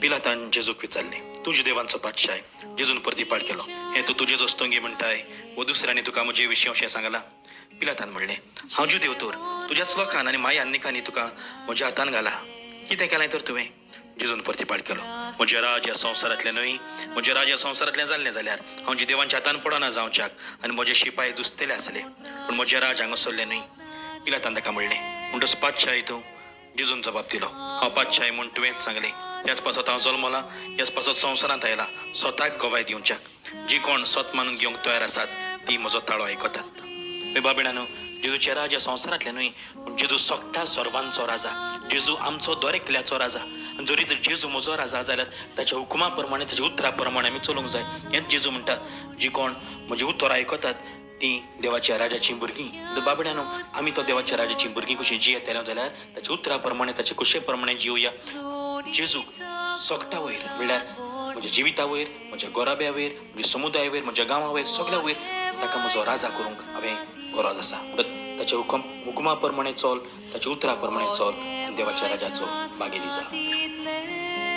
पिलातान जेजूक विचारले, तुझे देवांचो पातशाय. जेजून प्रतिपाळ केलो, हे तू तुझेच वस्तोंगी म्हणटाय व दुसऱ्याने तुका म्हजे विशीं अशें सांगलां. पिलातान म्हणलें, हांव ज्यू देवतोर तुज्याच लोकान आनी माय आनिकांनी तुका म्हज्या हातान घाला. कितें केलें तर तुवें? जेजून प्रतिपाळ केलो, म्हजें राज ह्या संवसारांतलें न्हय, म्हजें राज ह्या संवसारांतलें जाल्लें जाल्यार हांव जी देवांच्या हातान पडना जावच्याक आनी म्हजे शिपाय जुस्तले आसले, पूण म्हजें राज हांगा सरलें न्हय. पिलातान ताका म्हणलें, म्हणटच पातशाय तूं? जेजून जबाब दिलो, हांव पातशाय म्हूण तुवेंच सांगलें. ह्याच पासत हांव जल्मलां, ह्याच पासत संवसारांत आयलां, स्वताक गोवाय दिवच्याक. जी कोण स्वत मानून घेवंक तयार आसात ती म्हजो ताळो आयकतात. बाबिणानो, जेजूचें राज ह्या संवसारांतलें न्हय, पूण जेजू सोगठा सर्वांचो राजा. जेजू आमचो दर एकल्याचो राजा. जरी तर जेजू म्हजो राजा जाल्यार ताच्या हुकुमा प्रमाणे, ताच्या उतरा प्रमाणे आमी चलूंक जाय. हेंच जेजू म्हणटा, जी कोण म्हजी उतर आयकतात ती देवाच्या राजाची भुरगीं. बाबड्यानो, आमी तो देवाच्या राजाची भुरगीं कशीं जियेतले जाल्यार ताच्या उतरा प्रमाणे, ताच्या कुशे प्रमाणे जिवया. जेजूक सोगटा वयर म्हणल्यार म्हज्या जिविता वयर, म्हज्या गोराब्या वयर, म्हज्या समुदाया वयर, म्हज्या गांवा वयर, सगळ्या वयर ताका म्हजो राजा करूंक हांवें गरज आसा. ताच्या हुकुमा प्रमाणे चल, ताच्या उतरा प्रमाणे चल आनी देवाच्या राजाचो भागेली जा.